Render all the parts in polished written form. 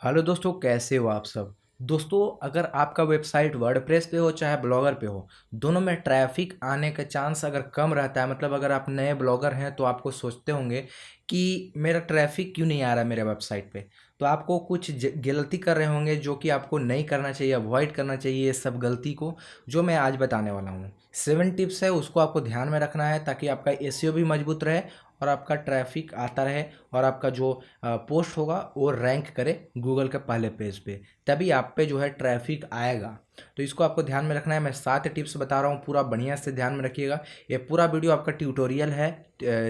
Hello दोस्तों, कैसे हो आप सब। दोस्तों, अगर आपका वेबसाइट वर्डप्रेस पे हो चाहे ब्लॉगर पे हो, दोनों में ट्रैफिक आने का चांस अगर कम रहता है, मतलब अगर आप नए ब्लॉगर हैं तो आपको सोचते होंगे कि मेरा ट्रैफिक क्यों नहीं आ रहा मेरे वेबसाइट पे। तो आपको कुछ गलती कर रहे होंगे जो कि आपको नहीं करना चाहिए, अवॉइड करना चाहिए ये सब गलती को, जो मैं आज बताने वाला हूँ। 7 टिप्स है, उसको आपको ध्यान में रखना है ताकि आपका एसईओ भी मजबूत रहे और आपका ट्रैफिक आता रहे और आपका जो पोस्ट होगा वो रैंक करे गूगल के पहले पेज पे, तभी आप पे जो है ट्रैफिक आएगा। तो इसको आपको ध्यान में रखना है। मैं 7 टिप्स बता रहा हूँ, पूरा बढ़िया से ध्यान में रखिएगा। ये पूरा वीडियो आपका ट्यूटोरियल है,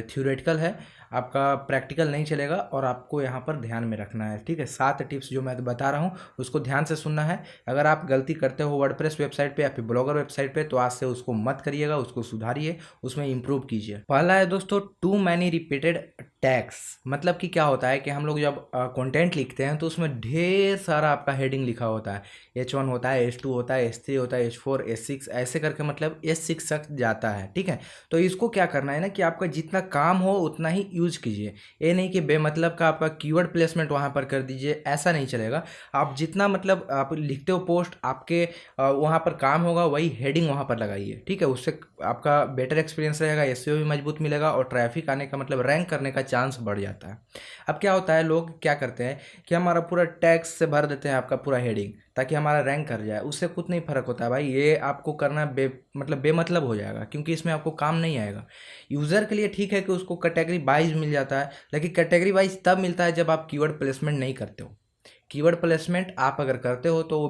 थ्योरेटिकल है, आपका प्रैक्टिकल नहीं चलेगा और आपको यहाँ पर ध्यान में रखना है। ठीक है, 7 टिप्स जो मैं बता रहा हूँ उसको ध्यान से सुनना है। अगर आप गलती करते हो वर्डप्रेस वेबसाइट पे या फिर ब्लॉगर वेबसाइट पे तो आज से उसको मत करिएगा, उसको सुधारिए, उसमें इंप्रूव कीजिए। पहला है दोस्तों, टू मैनी रिपीटेड टैग्स। मतलब कि क्या होता है कि हम लोग जब कंटेंट लिखते हैं तो उसमें ढेर सारा आपका हेडिंग लिखा होता है। H1 होता है, H2 होता है, H3 होता है, H4, H6, ऐसे करके मतलब S6 तक जाता है। ठीक है, तो इसको क्या करना है ना कि आपका जितना काम हो उतना ही यूज कीजिए। ये नहीं कि बेमतलब का आपका कीवर्ड प्लेसमेंट वहाँ पर कर दीजिए, ऐसा नहीं चलेगा। आप जितना मतलब आप लिखते हो पोस्ट, आपके वहाँ पर काम होगा वही हेडिंग वहाँ पर लगाइए। ठीक है, उससे आपका बेटर एक्सपीरियंस रहेगा, एसईओ भी मजबूत मिलेगा और ट्रैफिक आने का मतलब रैंक करने का चांस बढ़ जाता है। अब क्या होता है, लोग क्या करते हैं कि हमारा पूरा टैक्स से भर देते हैं आपका पूरा हेडिंग ताकि हमारा रैंक कर जाए। उससे कुछ नहीं फर्क होता है भाई, ये आपको करना मतलब बेमतलब हो जाएगा, क्योंकि इसमें आपको काम नहीं आएगा। यूज़र के लिए ठीक है कि उसको कैटेगरी वाइज मिल जाता है, लेकिन कैटेगरी वाइज तब मिलता है जब आप कीवर्ड प्लेसमेंट नहीं करते हो। कीवर्ड प्लेसमेंट आप अगर करते हो तो वो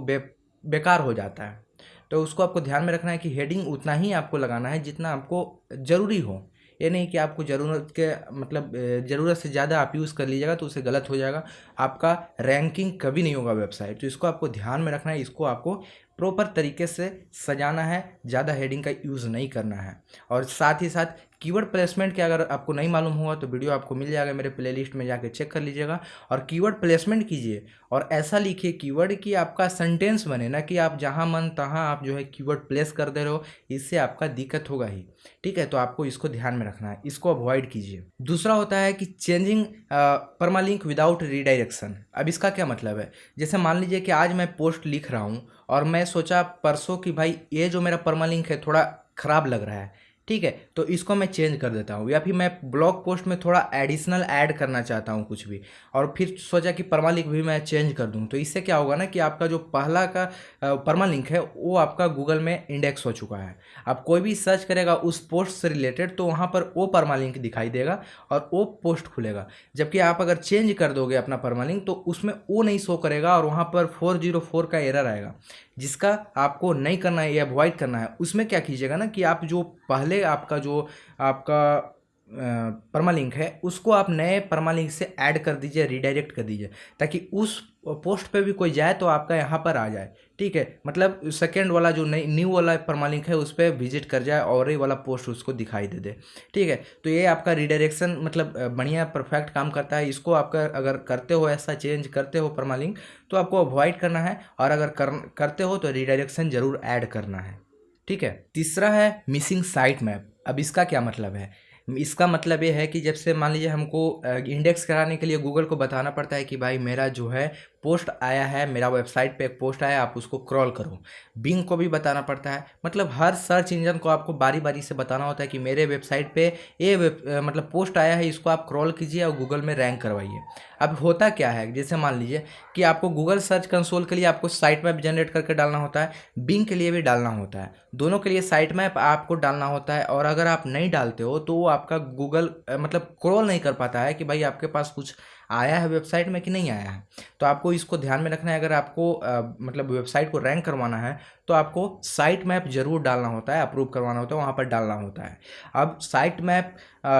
बेकार हो जाता है। तो उसको आपको ध्यान में रखना है कि हेडिंग उतना ही आपको लगाना है जितना आपको ज़रूरी हो। ये नहीं कि आपको ज़रूरत के मतलब ज़रूरत से ज़्यादा आप यूज़ कर लीजिएगा तो उससे गलत हो जाएगा, आपका रैंकिंग कभी नहीं होगा वेबसाइट। तो इसको आपको ध्यान में रखना है, इसको आपको प्रॉपर तरीके से सजाना है, ज़्यादा हेडिंग का यूज़ नहीं करना है। और साथ ही साथ कीवर्ड प्लेसमेंट के अगर आपको नहीं मालूम हुआ तो वीडियो आपको मिल जाएगा, मेरे प्लेलिस्ट में जाके चेक कर लीजिएगा। और कीवर्ड प्लेसमेंट कीजिए और ऐसा लिखिए कीवर्ड कि आपका सेंटेंस बने, ना कि आप जहां मन तहां आप जो है कीवर्ड प्लेस कर दे रहे हो, इससे आपका दिक्कत होगा ही। ठीक है, तो आपको इसको ध्यान में रखना है, इसको अवॉइड कीजिए। दूसरा होता है कि चेंजिंग परमालिंक विदाउट रीडायरेक्शन। अब इसका क्या मतलब है, जैसे मान लीजिए कि आज मैं पोस्ट लिख रहा हूँ और मैं सोचा परसों कि भाई ये जो मेरा परमालिंक है थोड़ा ख़राब लग रहा है। ठीक है, तो इसको मैं चेंज कर देता हूँ, या फिर मैं ब्लॉग पोस्ट में थोड़ा एडिशनल ऐड करना चाहता हूँ कुछ भी, और फिर सोचा कि परमालिंक भी मैं चेंज कर दूँ। तो इससे क्या होगा ना कि आपका जो पहला का परमालिंक है वो आपका गूगल में इंडेक्स हो चुका है। आप कोई भी सर्च करेगा उस पोस्ट से रिलेटेड तो वहाँ पर वो परमालिंक दिखाई देगा और वो पोस्ट खुलेगा। जबकि आप अगर चेंज कर दोगे अपना परमालिंक तो उसमें वो नहीं शो करेगा और वहाँ पर 404 का एरर आएगा, जिसका आपको नहीं करना है, ये अवॉइड करना है। उसमें क्या कीजिएगा ना कि आप जो पहले आपका जो आपका परमालिंक है उसको आप नए परमालिंक से ऐड कर दीजिए, रिडायरेक्ट कर दीजिए, ताकि उस पोस्ट पे भी कोई जाए तो आपका यहाँ पर आ जाए। ठीक है, मतलब सेकेंड वाला जो नई न्यू वाला परमालिंक है उस पर विजिट कर जाए और ये वाला पोस्ट उसको दिखाई दे दे। ठीक है, तो ये आपका रिडायरेक्शन मतलब बढ़िया परफेक्ट काम करता है। इसको आपका अगर करते हो, ऐसा चेंज करते हो परमालिंक, तो आपको अवॉइड करना है, और अगर करते हो तो रिडायरेक्शन जरूर ऐड करना है। ठीक है, तीसरा है मिसिंग साइट मैप। अब इसका क्या मतलब है, इसका मतलब ये है कि जब से मान लीजिए हमको इंडेक्स कराने के लिए गूगल को बताना पड़ता है कि भाई मेरा जो है पोस्ट आया है, मेरा वेबसाइट पे एक पोस्ट आया, आप उसको क्रॉल करो। बिंग को भी बताना पड़ता है, मतलब हर सर्च इंजन को आपको बारी बारी से बताना होता है कि मेरे वेबसाइट पे ये मतलब पोस्ट आया है, इसको आप क्रॉल कीजिए और गूगल में रैंक करवाइए। अब होता क्या है, जैसे मान लीजिए कि आपको गूगल सर्च कंसोल के लिए आपको साइट मैप जनरेट करके डालना होता है, बिंग के लिए भी डालना होता है, दोनों के लिए साइट मैप आपको डालना होता है। और अगर आप नहीं डालते हो तो वो आपका गूगल मतलब क्रॉल नहीं कर पाता है कि भाई आपके पास कुछ आया है वेबसाइट में कि नहीं आया है। तो आपको इसको ध्यान में रखना है, अगर आपको मतलब वेबसाइट को रैंक करवाना है तो आपको साइट मैप जरूर डालना होता है, अप्रूव करवाना होता है, वहाँ पर डालना होता है। अब साइट मैप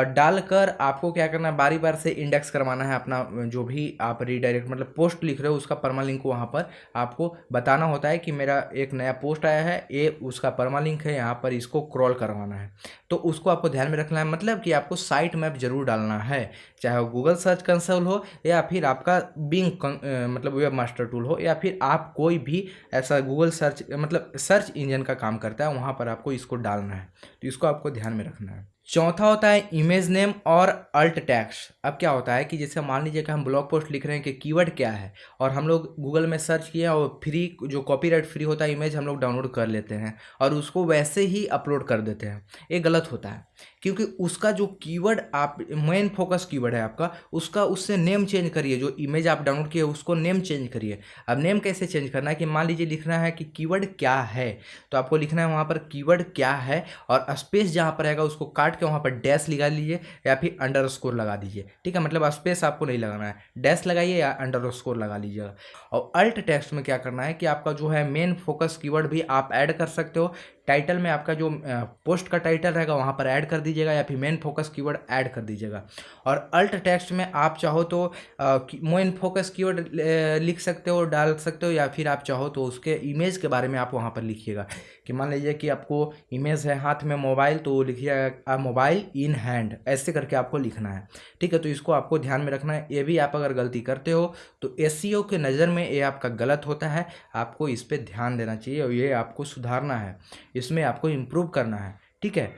डालकर आपको क्या करना है, बारी बार से इंडेक्स करवाना है अपना जो भी आप रीडायरेक्ट मतलब पोस्ट लिख रहे हो उसका परमालिंक को वहाँ पर आपको बताना होता है कि मेरा एक नया पोस्ट आया है, ये उसका परमालिंक है, यहाँ पर इसको क्रॉल करवाना है। तो उसको आपको ध्यान में रखना है, मतलब कि आपको साइट मैप जरूर डालना है, चाहे वो गूगल सर्च कंसोल हो या फिर आपका बिंग मतलब वेब मास्टर टूल हो, या फिर आप कोई भी ऐसा गूगल सर्च मतलब सर्च इंजन का काम करता है, वहाँ पर आपको इसको डालना है। तो इसको आपको ध्यान में रखना है। चौथा होता है इमेज नेम और अल्ट टेक्स्ट। अब क्या होता है कि जैसे मान लीजिए कि हम ब्लॉग पोस्ट लिख रहे हैं कि कीवर्ड क्या है, और हम लोग गूगल में सर्च किए और फ्री जो कॉपीराइट फ्री होता है इमेज हम लोग डाउनलोड कर लेते हैं और उसको वैसे ही अपलोड कर देते हैं। ये गलत होता है, क्योंकि उसका जो कीवर्ड आप मेन फोकस कीवर्ड है आपका, उसका उससे नेम चेंज करिए। जो इमेज आप डाउनलोड किए उसको नेम चेंज करिए। अब नेम कैसे चेंज करना है कि मान लीजिए लिखना है कि कीवर्ड क्या है, तो आपको लिखना है वहाँ पर कीवर्ड क्या है, और स्पेस जहाँ पर रहेगा उसको काट के वहाँ पर डैश लगा लीजिए या फिर अंडरस्कोर लगा दीजिए। ठीक है, मतलब स्पेस आपको नहीं लगाना है, डैश लगाइए या अंडरस्कोर लगा लीजिएगा। और अल्ट टेक्स्ट में क्या करना है कि आपका जो है मेन फोकस कीवर्ड भी आप ऐड कर सकते हो। टाइटल में आपका जो पोस्ट का टाइटल रहेगा वहाँ पर ऐड कर दीजिएगा या फिर मेन फोकस कीवर्ड ऐड कर दीजिएगा। और अल्ट टेक्स्ट में आप चाहो तो मेन फोकस कीवर्ड लिख सकते हो, डाल सकते हो, या फिर आप चाहो तो उसके इमेज के बारे में आप वहाँ पर लिखिएगा। कि मान लीजिए कि आपको इमेज है हाथ में मोबाइल, तो लिखिएगा मोबाइल इन हैंड, ऐसे करके आपको लिखना है। ठीक है, तो इसको आपको ध्यान में रखना है। ये भी आप अगर गलती करते हो तो एसईओ के नज़र में ये आपका गलत होता है, आपको इस पर ध्यान देना चाहिए और ये आपको सुधारना है, इसमें आपको इम्प्रूव करना है। ठीक है,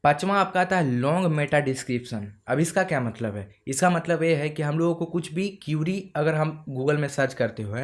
पांचवा आपका आता है लॉन्ग मेटा डिस्क्रिप्शन। अब इसका क्या मतलब है? इसका मतलब ये है कि हम लोगों को कुछ भी क्यूरी अगर हम गूगल में सर्च करते हुए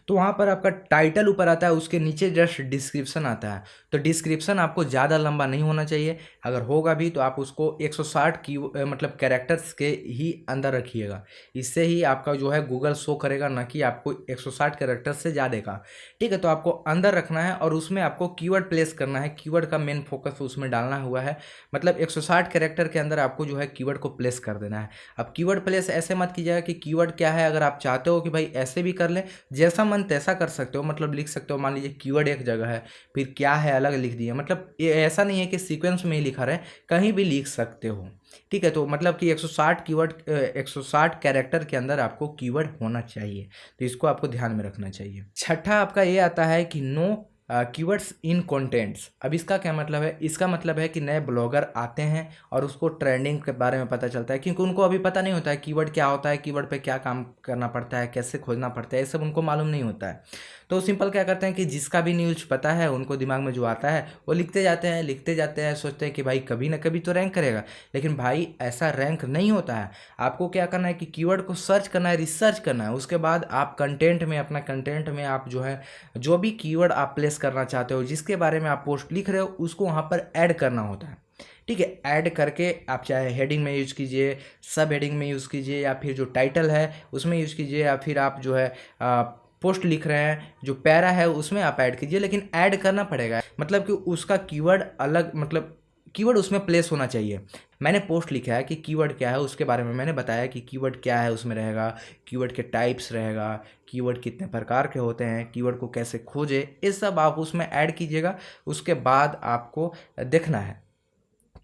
तो वहाँ पर आपका टाइटल ऊपर आता है, उसके नीचे जस्ट डिस्क्रिप्शन आता है। तो डिस्क्रिप्शन आपको ज़्यादा लंबा नहीं होना चाहिए, अगर होगा भी तो आप उसको 160 की मतलब कैरेक्टर्स के ही अंदर रखिएगा। इससे ही आपका जो है गूगल शो करेगा, ना कि आपको 160 कैरेक्टर्स से ज़्यादा का। ठीक है, तो आपको अंदर रखना है और उसमें आपको कीवर्ड प्लेस करना है, कीवर्ड का मेन फोकस उसमें डालना हुआ है। मतलब 160 कैरेक्टर के अंदर आपको जो है कीवर्ड को प्लेस कर देना है। अब कीवर्ड प्लेस ऐसे मत कीजिएगा कि कीवर्ड क्या है, अगर आप चाहते हो कि भाई ऐसे भी कर लें, जैसा मन तैसा कर सकते हो। मतलब लिख सकते हो, मान लीजिए कीवर्ड एक जगह है, फिर क्या है अलग लिख दिए। मतलब ये ऐसा नहीं है कि सीक्वेंस में ही लिखा रहे, कहीं भी लिख सकते हो। ठीक है, तो मतलब कि 160 कीवर्ड 160 कैरेक्टर के अंदर आपको कीवर्ड होना चाहिए, तो इसको आपको ध्यान में रखना चाहिए। छठा आपका ये आता है कि नो कीवर्ड्स इन कंटेंट्स। अब इसका क्या मतलब है? इसका मतलब है कि नए ब्लॉगर आते हैं और उसको ट्रेंडिंग के बारे में पता चलता है, क्योंकि उनको अभी पता नहीं होता है कीवर्ड क्या होता है, कीवर्ड पे क्या काम करना पड़ता है, कैसे खोजना पड़ता है, ये सब उनको मालूम नहीं होता है। तो सिंपल क्या करते हैं कि जिसका भी न्यूज पता है उनको दिमाग में जो आता है वो लिखते जाते हैं, लिखते जाते हैं, सोचते हैं कि भाई कभी ना कभी तो रैंक करेगा। लेकिन भाई ऐसा रैंक नहीं होता है। आपको क्या करना है कि कीवर्ड को सर्च करना है, रिसर्च करना है, उसके बाद आप कंटेंट में, अपना कंटेंट में आप जो है जो भी कीवर्ड आप प्लेस करना चाहते हो, जिसके बारे में आप पोस्ट लिख रहे हो, उसको वहाँ पर ऐड करना होता है। ठीक है, ऐड करके आप चाहे हेडिंग में यूज़ कीजिए, सब हेडिंग में यूज़ कीजिए, या फिर जो टाइटल है उसमें यूज़ कीजिए, या फिर आप जो है पोस्ट लिख रहे हैं जो पैरा है उसमें आप ऐड कीजिए, लेकिन ऐड करना पड़ेगा। मतलब कि उसका कीवर्ड अलग, मतलब कीवर्ड उसमें प्लेस होना चाहिए। मैंने पोस्ट लिखा है कि कीवर्ड क्या है, उसके बारे में मैंने बताया कि कीवर्ड क्या है उसमें रहेगा, कीवर्ड के टाइप्स रहेगा, कीवर्ड कितने प्रकार के होते हैं, कीवर्ड को कैसे खोजे, ये सब आप उसमें ऐड कीजिएगा। उसके बाद आपको देखना है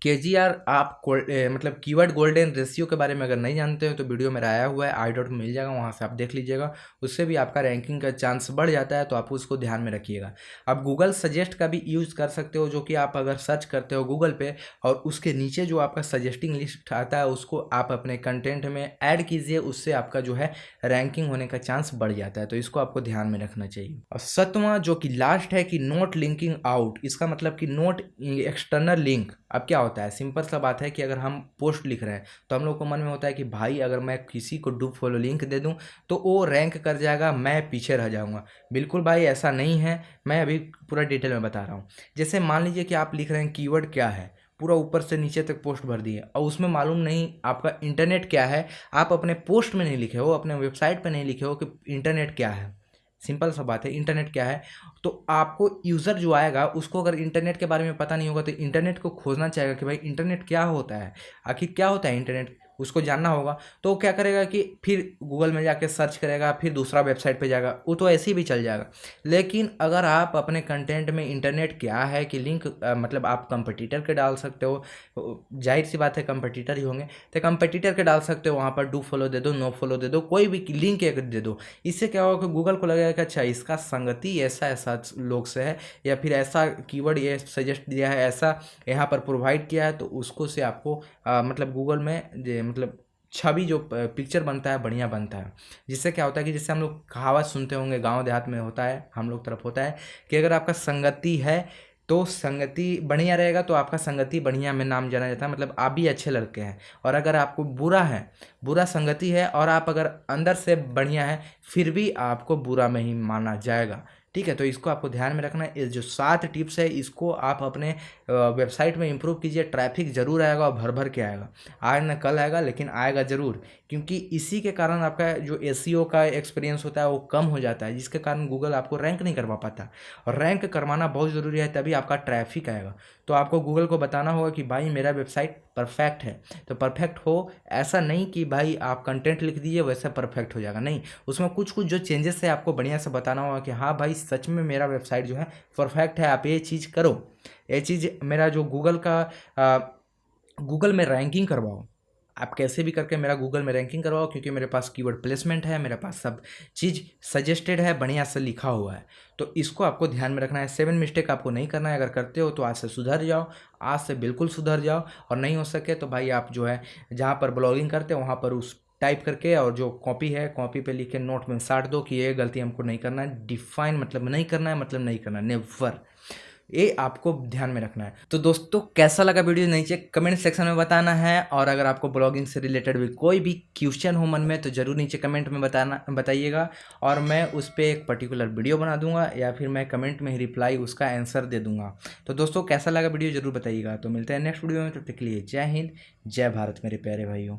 केजीआर। आप मतलब कीवर्ड गोल्डन रेशियो के बारे में अगर नहीं जानते हो तो वीडियो मेरा आया हुआ है, आई डॉट मिल जाएगा, वहाँ से आप देख लीजिएगा। उससे भी आपका रैंकिंग का चांस बढ़ जाता है, तो आप उसको ध्यान में रखिएगा। आप गूगल सजेस्ट का भी यूज़ कर सकते हो, जो कि आप अगर सर्च करते हो गूगल पे और उसके नीचे जो आपका सजेस्टिंग लिस्ट आता है उसको आप अपने कंटेंट में ऐड कीजिए, उससे आपका जो है रैंकिंग होने का चांस बढ़ जाता है। तो इसको आपको ध्यान में रखना चाहिए। और सातवां जो कि लास्ट है कि नोट लिंकिंग आउट। इसका मतलब कि नोट एक्सटर्नल लिंक। अब क्या होता है, सिंपल सा बात है कि अगर हम पोस्ट लिख रहे हैं तो हम लोग को मन में होता है कि भाई अगर मैं किसी को डू फॉलो लिंक दे दूं तो वो रैंक कर जाएगा, मैं पीछे रह जाऊंगा। बिल्कुल भाई ऐसा नहीं है, मैं अभी पूरा डिटेल में बता रहा हूँ। जैसे मान लीजिए कि आप लिख रहे हैं कीवर्ड क्या है, पूरा ऊपर से नीचे तक पोस्ट भर दिए और उसमें मालूम नहीं आपका इंटरनेट क्या है। आप अपने पोस्ट में नहीं लिखे हो, अपने वेबसाइट पर नहीं लिखे हो कि इंटरनेट क्या है। सिंपल सा बात है, इंटरनेट क्या है। तो आपको यूज़र जो आएगा उसको अगर इंटरनेट के बारे में पता नहीं होगा तो इंटरनेट को खोजना चाहेगा कि भाई इंटरनेट क्या होता है, आखिर क्या होता है इंटरनेट, उसको जानना होगा। तो वो क्या करेगा कि फिर गूगल में जाके सर्च करेगा, फिर दूसरा वेबसाइट पे जाएगा, वो तो ऐसे ही भी चल जाएगा। लेकिन अगर आप अपने कंटेंट में इंटरनेट क्या है कि लिंक मतलब आप कंपटीटर के डाल सकते हो, जाहिर सी बात है कंपटीटर ही होंगे, तो कंपटीटर के डाल सकते हो। वहाँ पर डू फॉलो दे दो, नो फॉलो दे दो, कोई भी लिंक एक दे दो। इससे क्या होगा कि गूगल को लगेगा कि अच्छा इसका संगति ऐसा ऐसा लोग से है, या फिर ऐसा कीवर्ड ये सजेस्ट दिया है, ऐसा यहाँ पर प्रोवाइड किया है, तो उसको से आपको मतलब गूगल में मतलब छवि जो पिक्चर बनता है बढ़िया बनता है। जिससे क्या होता है कि जैसे हम लोग कहावत सुनते होंगे, गांव देहात में होता है, हम लोग तरफ होता है कि अगर आपका संगति है तो संगति बढ़िया रहेगा तो आपका संगति बढ़िया में नाम जाना जाता है, मतलब आप भी अच्छे लड़के हैं। और अगर आपको बुरा है, बुरा संगति है और आप अगर अंदर से बढ़िया है, फिर भी आपको बुरा में ही माना जाएगा। ठीक है, तो इसको आपको ध्यान में रखना है। ये जो 7 टिप्स है इसको आप अपने वेबसाइट में इंप्रूव कीजिए। ट्रैफिक जरूर आएगा और भर भर के आएगा, आज न कल आएगा लेकिन आएगा ज़रूर, क्योंकि इसी के कारण आपका जो एसईओ का एक्सपीरियंस होता है वो कम हो जाता है, जिसके कारण गूगल आपको रैंक नहीं करवा पाता। और रैंक करवाना बहुत ज़रूरी है, तभी आपका ट्रैफिक आएगा। तो आपको गूगल को बताना होगा कि भाई मेरा वेबसाइट परफेक्ट है। तो परफेक्ट हो, ऐसा नहीं कि भाई आप कंटेंट लिख दीजिए वैसे परफेक्ट हो जाएगा, नहीं, उसमें कुछ कुछ जो चेंजेस है आपको बढ़िया से बताना होगा कि हाँ भाई सच में मेरा वेबसाइट जो है परफेक्ट है, आप ये चीज़ करो, ये चीज़ मेरा जो गूगल में रैंकिंग करवाओ। आप कैसे भी करके मेरा गूगल में रैंकिंग करवाओ, क्योंकि मेरे पास कीवर्ड प्लेसमेंट है, मेरे पास सब चीज़ सजेस्टेड है, बढ़िया से लिखा हुआ है। तो इसको आपको ध्यान में रखना है। 7 मिस्टेक आपको नहीं करना है। अगर करते हो तो आज से सुधर जाओ, आज से बिल्कुल सुधर जाओ। और नहीं हो सके तो भाई आप जो है जहाँ पर ब्लॉगिंग करते हो वहाँ पर उस टाइप करके और जो कॉपी है कॉपी पे लिख के नोट में साट दो कि ये गलती हमको नहीं करना है। डिफाइन मतलब नहीं करना है, मतलब नहीं करना, नेवर, ये आपको ध्यान में रखना है। तो दोस्तों कैसा लगा वीडियो नीचे कमेंट सेक्शन में बताना है। और अगर आपको ब्लॉगिंग से रिलेटेड भी कोई भी क्वेश्चन हो मन में तो ज़रूर नीचे कमेंट में बताइएगा, और मैं उस पर एक पर्टिकुलर वीडियो बना दूंगा, या फिर मैं कमेंट में ही रिप्लाई उसका आंसर दे दूंगा। तो दोस्तों कैसा लगा वीडियो ज़रूर बताइएगा। तो मिलते हैं नेक्स्ट वीडियो में, तब तक के लिए जय हिंद, जय भारत मेरे प्यारे भाइयों।